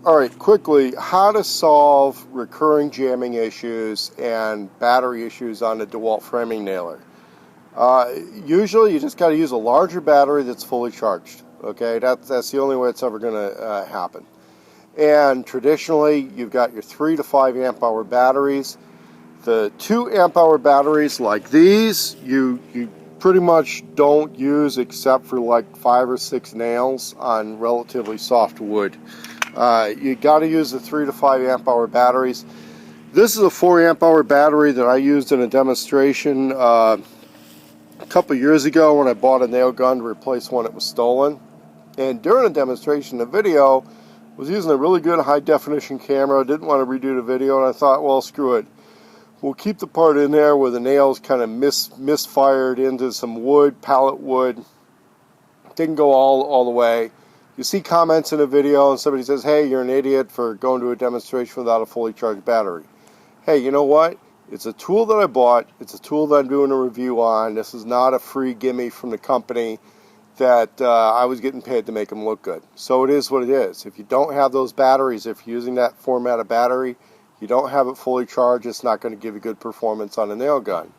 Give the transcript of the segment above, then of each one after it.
Alright, quickly, how to solve recurring jamming issues and battery issues on the Dewalt Framing Nailer. Usually you just got to use a larger battery that's fully charged. Okay, that's the only way it's ever going to happen. And traditionally you've got your 3 to 5 amp hour batteries. The 2 amp hour batteries like these, you pretty much don't use except for like 5 or 6 nails on relatively soft wood. You got to use the 3 to 5 amp hour batteries. This is a 4 amp hour battery that I used in a demonstration a couple years ago when I bought a nail gun to replace one that was stolen. And during a demonstration, the video was using a really good high definition camera. I didn't want to redo the video, and I thought, well, screw it. We'll keep the part in there where the nails kind of misfired into some wood, pallet wood. Didn't go all the way. You see comments in a video and somebody says, hey, you're an idiot for going to a demonstration without a fully charged battery. Hey, you know what? It's a tool that I bought. It's a tool that I'm doing a review on. This is not a free gimme from the company that I was getting paid to make them look good. So it is what it is. If you don't have those batteries, if you're using that format of battery, you don't have it fully charged, it's not going to give you good performance on a nail gun.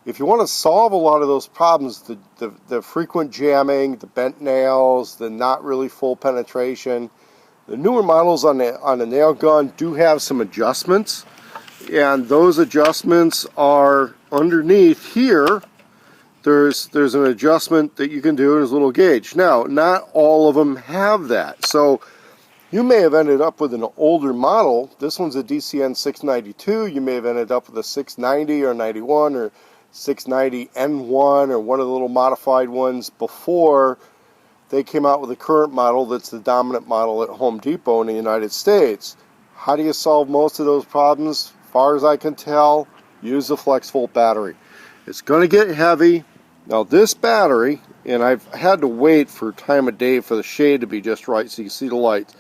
If you want to solve a lot of those problems, the frequent jamming, the bent nails, the not really full penetration, the newer models on the nail gun do have some adjustments, and those adjustments are underneath here. There's an adjustment that you can do in this little gauge. Now, not all of them have that, so you may have ended up with an older model. This one's a DCN692. You may have ended up with a 690 or 91 or 690N1 or one of the little modified ones before they came out with the current model that's the dominant model at Home Depot in the United States. How do you solve most of those problems? As far as I can tell, use the Flexvolt battery. It's going to get heavy. Now this battery, and I've had to wait for time of day for the shade to be just right so you can see the lights.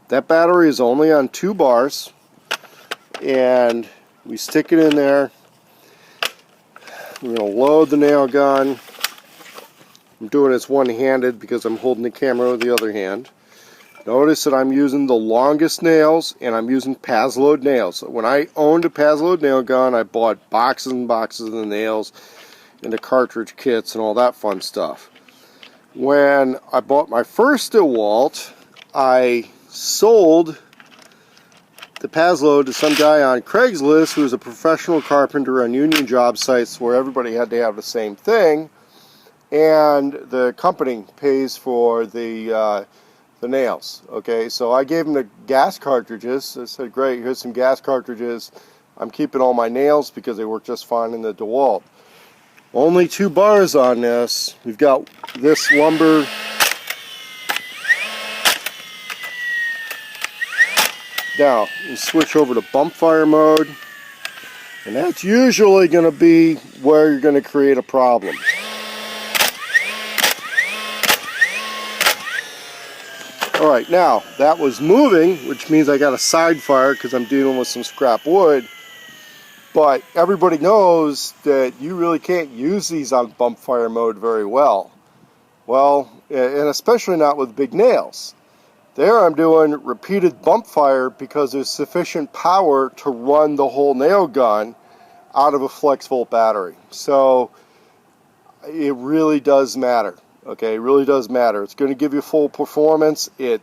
That battery is only on 2 bars, and we stick it in there. We're going to load the nail gun. I'm doing this one-handed because I'm holding the camera with the other hand. Notice that I'm using the longest nails, and I'm using Paslode nails. When I owned a Paslode nail gun, I bought boxes and boxes of the nails and the cartridge kits and all that fun stuff. When I bought my first Dewalt, I sold the Paslode to some guy on Craigslist who was a professional carpenter on union job sites where everybody had to have the same thing, and the company pays for the nails. Okay, so I gave him the gas cartridges. I said, great, here's some gas cartridges. I'm keeping all my nails because they work just fine in the Dewalt. Only 2 bars on this. We've got this lumber. Now, you switch over to bump fire mode, and that's usually going to be where you're going to create a problem. Alright, now, that was moving, which means I got a side fire because I'm dealing with some scrap wood. But everybody knows that you really can't use these on bump fire mode very well. Well, and especially not with big nails. There I'm doing repeated bump fire because there's sufficient power to run the whole nail gun out of a Flexvolt battery. So it really does matter. Okay, it really does matter. It's going to give you full performance. It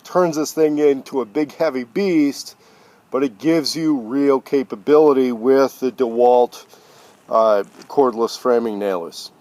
turns this thing into a big heavy beast, but it gives you real capability with the Dewalt cordless framing nailers.